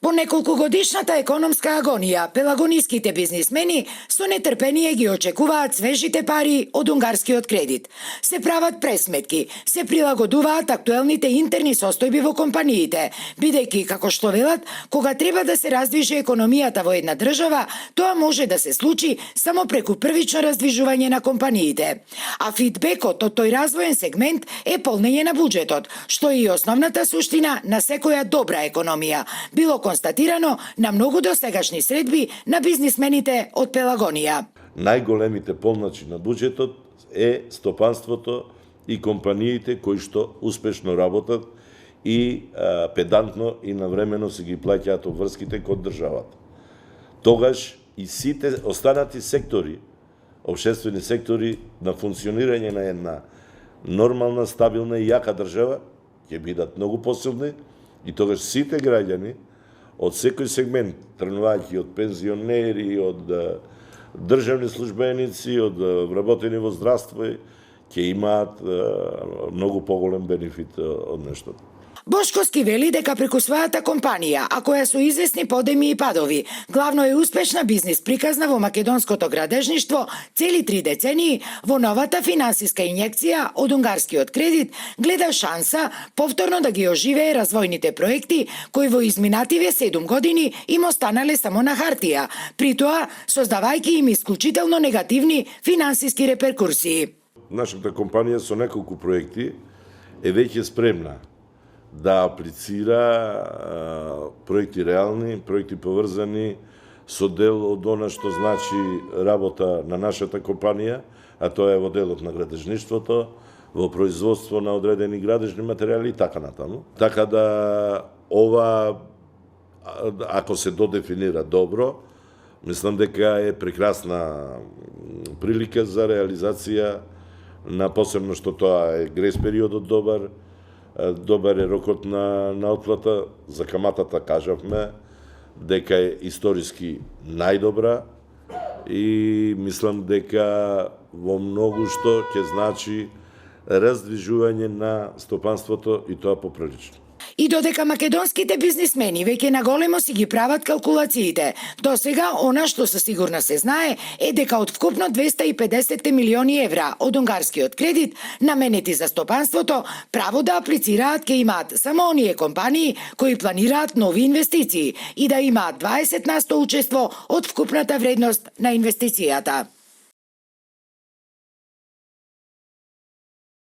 По неколкугодишната економска агонија, пелагониските бизнисмени со нетрпение ги очекуваат свежите пари од унгарскиот кредит. Се прават пресметки, се прилагодуваат актуелните интерни состојби во компаниите, бидејќи, како што велат, кога треба да се раздвижи економијата во една држава, тоа може да се случи само преку првично раздвижување на компаниите. А фидбекот од тој развоен сегмент е полнење на буџетот, што е и основната суштина на секоја добра економија. Било констатирано на многу досегашни средби на бизнисмените од Пелагонија. Најголемите полначи на буџетот е стопанството и компаниите кои што успешно работат и педантно и навремено се ги плаќаат обврските кон државата. Тогаш и сите останати сектори, општествени сектори на функционирање на една нормална, стабилна и јака држава ќе бидат многу посилни и тогаш сите граѓани од секој сегмент, тргнувајќи од пензионери, од државни службеници, од вработени во здравство, ќе имаат многу поголем бенефит од нештото. Бошковски вели дека преку својата компанија, а која со известни подеми и падови, главно е успешна бизнис приказна во македонското градежништво цели 3 децении, во новата финансиска инјекција од унгарскиот кредит гледа шанса повторно да ги оживее развојните проекти кои во изминативе 7 години им останале само на хартија, при тоа создавајќи им исклучително негативни финансиски реперкурсии. Нашата компанија со неколку проекти е веќе спремна да аплицира проекти реални, проекти поврзани со дел од она што значи работа на нашата компанија, а тоа е во делот на градежништвото, во производство на одредени градежни материјали и така натаму. Така да ова, ако се додефинира добро, мислам дека е прекрасна прилика за реализација на посебно што тоа е грес периодот добар е рокот на отплата, за каматата кажавме дека е историски најдобра и мислам дека во многу што ќе значи раздвижување на стопанството и тоа поприлично. И додека македонските бизнисмени веќе наголемо си ги прават калкулациите, досега она што со сигурно се знае е дека од вкупно 250 милиони евра од унгарскиот кредит наменети за стопанството, право да аплицираат ќе имаат само оние компании кои планираат нови инвестиции и да имаат 20% учество од вкупната вредност на инвестицијата.